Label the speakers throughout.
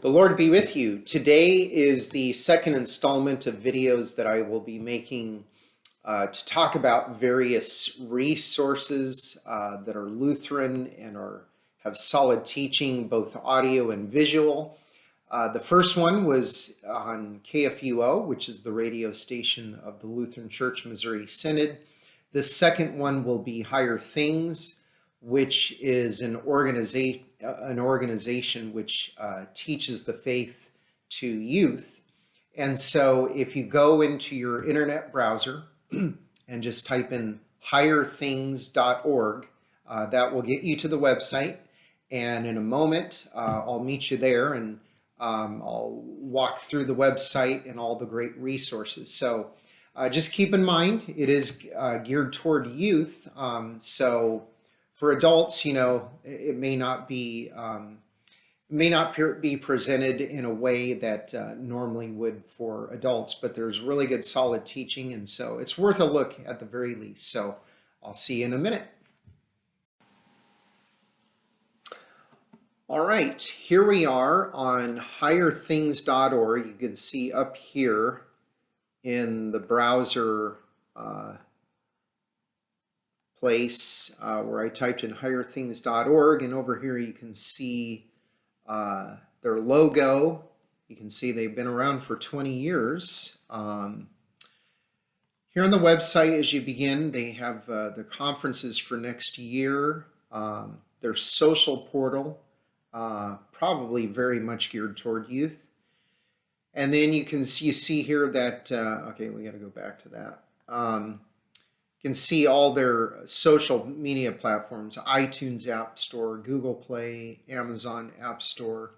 Speaker 1: The Lord be with you. Today is the second installment of videos that I will be making to talk about various resources that are Lutheran and have solid teaching, both audio and visual. The first one was on KFUO, which is the radio station of the Lutheran Church Missouri Synod. The second one will be Higher Things, which is an organization which teaches the faith to youth. And so if you go into your internet browser and just type in higherthings.org, that will get you to the website. And in a moment, I'll meet you there and I'll walk through the website and all the great resources. So just keep in mind, it is geared toward youth. So for adults, it may not be presented in a way that normally would for adults, but there's really good solid teaching, and so it's worth a look at the very least. So I'll see you in a minute. All right, here we are on higherthings.org. You can see up here in the browser place where I typed in higherthings.org, and over here you can see their logo. You can see they've been around for 20 years. Here on the website, as you begin, they have the conferences for next year, their social portal, probably very much geared toward youth. And then you see here that, okay, we got to go back to that. You can see all their social media platforms: iTunes App Store, Google Play, Amazon App Store.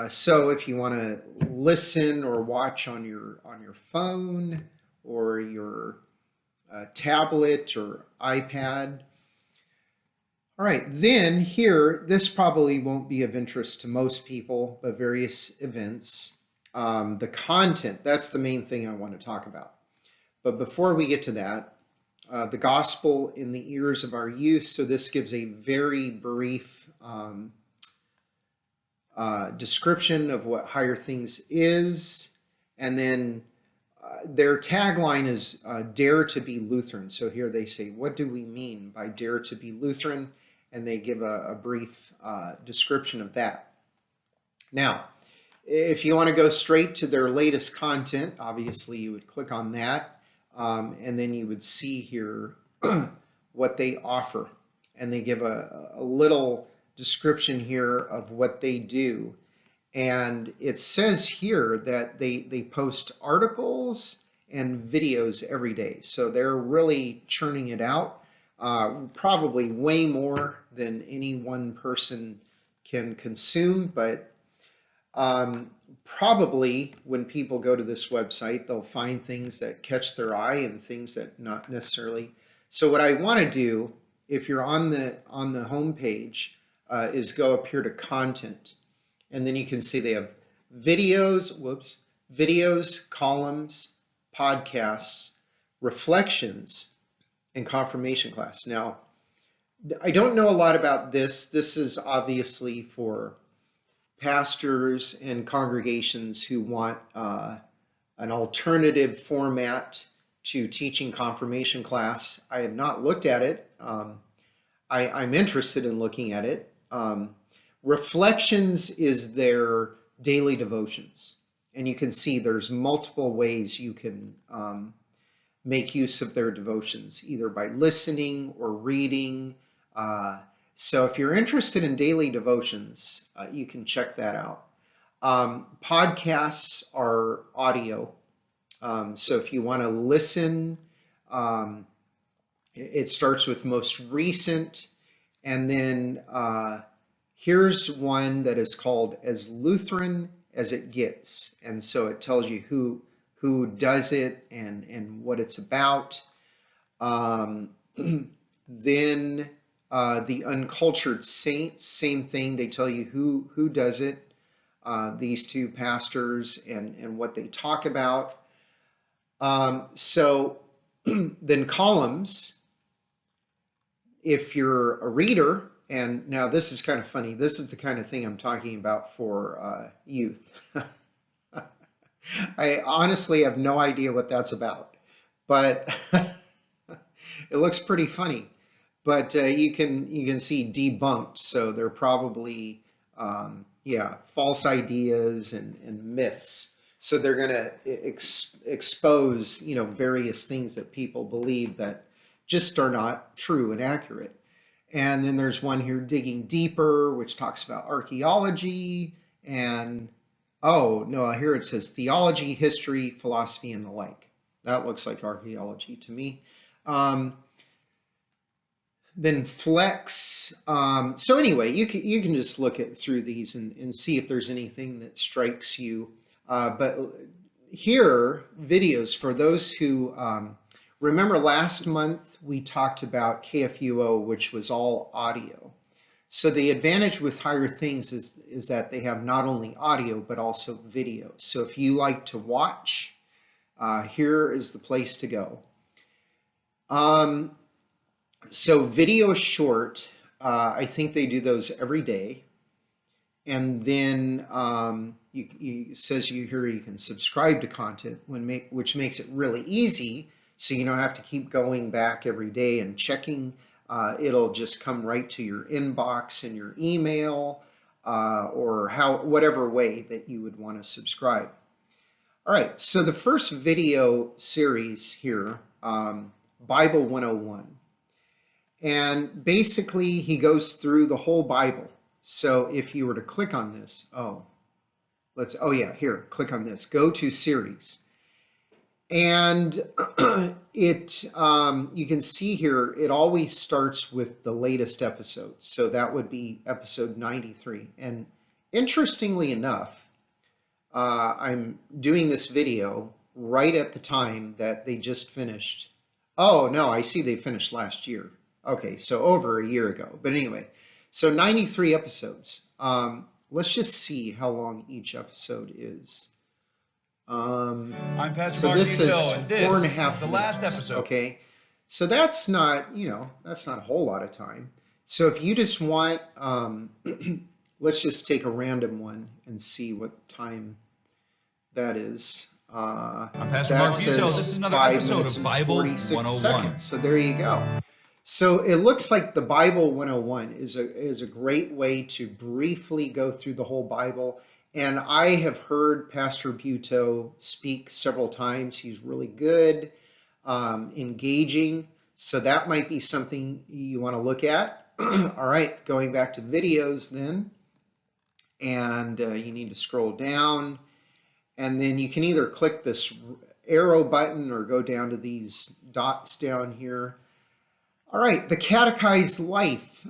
Speaker 1: So if you want to listen or watch on your phone or your tablet or iPad. All right, then here, this probably won't be of interest to most people, but various events. The content, that's the main thing I want to talk about. But before we get to that, the gospel in the ears of our youth. So this gives a very brief description of what Higher Things is. And then their tagline is Dare to be Lutheran. So here they say, what do we mean by Dare to be Lutheran? And they give a brief description of that. Now, if you want to go straight to their latest content, obviously you would click on that. And then you would see here what they offer. And they give a little description here of what they do. And it says here that they post articles and videos every day. So they're really churning it out, probably way more than any one person can consume. But probably when people go to this website, they'll find things that catch their eye and things that not necessarily. So what I want to do, if you're on the home page, is go up here to content, and then you can see they have videos, columns, podcasts, reflections, and confirmation class. Now, I don't know a lot about this. This is obviously for pastors and congregations who want an alternative format to teaching confirmation class. I have not looked at it. I'm interested in looking at it. Reflections is their daily devotions. And you can see there's multiple ways you can make use of their devotions, either by listening or reading. So if you're interested in daily devotions, you can check that out. Podcasts are audio. So if you want to listen, it starts with most recent. And then here's one that is called As Lutheran as It Gets. And so it tells you who does it and what it's about. Then the Uncultured Saints, same thing. They tell you who does it, these two pastors, and what they talk about. So then columns, if you're a reader And now this is kind of funny. This is the kind of thing I'm talking about for youth. I honestly have no idea what that's about, but it looks pretty funny. But you can see debunked, so they're probably yeah, false ideas and myths. So they're going to expose, you know, various things that people believe that just are not true and accurate. And then there's one here, Digging Deeper, which talks about archaeology and, oh, no, here it says theology, history, philosophy, and the like. That looks like archaeology to me. Then Flex. So anyway, you can just look through these and see if there's anything that strikes you. But here, videos for those who remember last month we talked about KFUO, which was all audio. So the advantage with Higher Things is that they have not only audio but also video. So if you like to watch, here is the place to go. So video short, I think they do those every day. And then it says here you can subscribe to content, which makes it really easy. So you don't have to keep going back every day and checking. It'll just come right to your inbox and your email, or whatever way that you would want to subscribe. All right, so the first video series here, Bible 101. And basically he goes through the whole Bible. So if you were to click on this, oh yeah, here, click on this, go to series. And you can see here, it always starts with the latest episode. So that would be episode 93. And interestingly enough, I'm doing this video right at the time that they just finished. Oh no, I see they finished last year. Okay, so over a year ago. But anyway, so 93 episodes. Let's just see how long each episode is.
Speaker 2: I'm Pastor Mark Buteau, and this is the last episode.
Speaker 1: Okay, so that's not, that's not a whole lot of time. So if you just want, let's just take a random one and see what time that is.
Speaker 2: I'm Pastor Mark Buteau. This is another episode of Bible 101.
Speaker 1: Seconds. So there you go. So it looks like the Bible 101 is a great way to briefly go through the whole Bible. And I have heard Pastor Buteau speak several times. He's really good, engaging. So that might be something you want to look at. All right, going back to videos then. And you need to scroll down. And then you can either click this arrow button or go down to these dots down here. All right, the catechized life.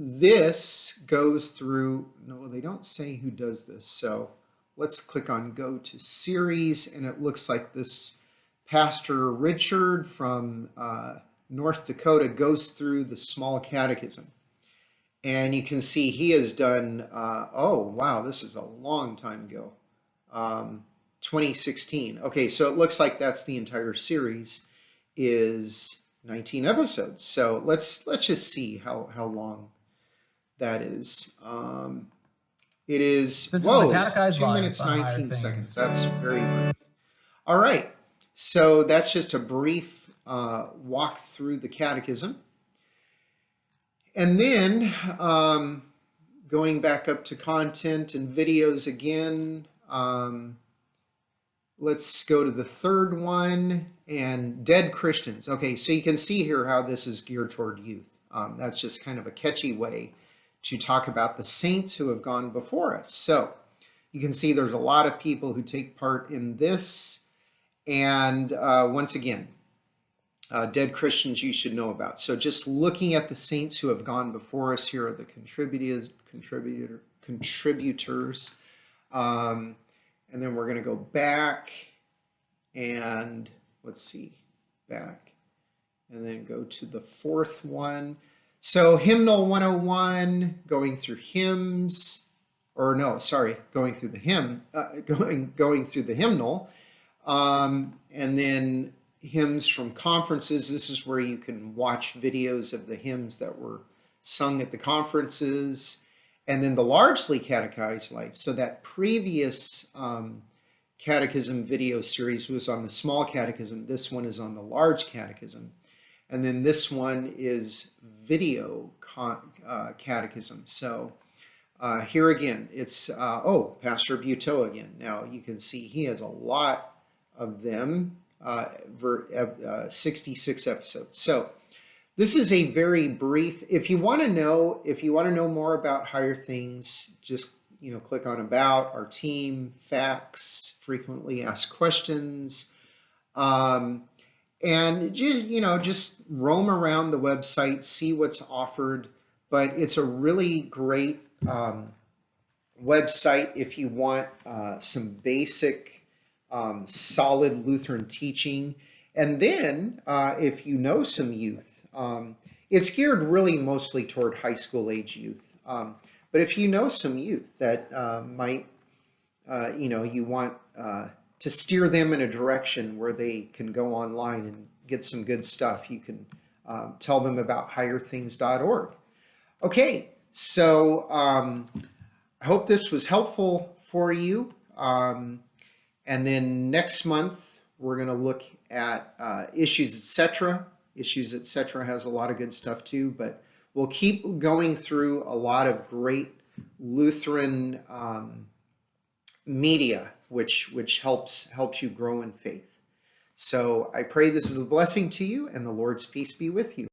Speaker 1: This goes through, no, they don't say who does this. So let's click on go to series, and it looks like this Pastor Richard from North Dakota goes through the small catechism. And you can see he has done, oh, wow, this is a long time ago, 2016. Okay, so it looks like that's the entire series is 19 episodes. So let's just see how long that is. It is,
Speaker 3: this
Speaker 1: whoa,
Speaker 3: is
Speaker 1: 2 minutes, 19 seconds. That's very brief. All right, so that's just a brief walk through the catechism. And then going back up to content and videos again, let's go to the third one, and dead Christians. Okay, so you can see here how this is geared toward youth. That's just kind of a catchy way to talk about the saints who have gone before us. So you can see there's a lot of people who take part in this. And once again, dead Christians you should know about. So just looking at the saints who have gone before us, here are the contributors. And then we're going to go back and let's see, back, and then go to the fourth one. So hymnal 101, going through hymns, or no, sorry, going through the hymn, going through the hymnal. And then hymns from conferences. This is where you can watch videos of the hymns that were sung at the conferences. And then the largely catechized life. So that previous catechism video series was on the small catechism. This one is on the large catechism. And then this one is video catechism. So here again, it's, oh, Pastor Buteau again. Now you can see he has a lot of them, 66 episodes. So this is a very brief, if you want to know more about Higher Things, just, click on About, Our Team, Facts, Frequently Asked Questions, and just roam around the website, see what's offered. But it's a really great website if you want some basic, solid Lutheran teaching. And then if you know some youth, it's geared really mostly toward high school age youth. But if you know some youth that might, you want to steer them in a direction where they can go online and get some good stuff, you can tell them about higherthings.org. Okay, so I hope this was helpful for you. And then next month, we're going to look at Issues, etc. Issues, etc. has a lot of good stuff too, but we'll keep going through a lot of great Lutheran media, which helps you grow in faith. So I pray this is a blessing to you, and the Lord's peace be with you.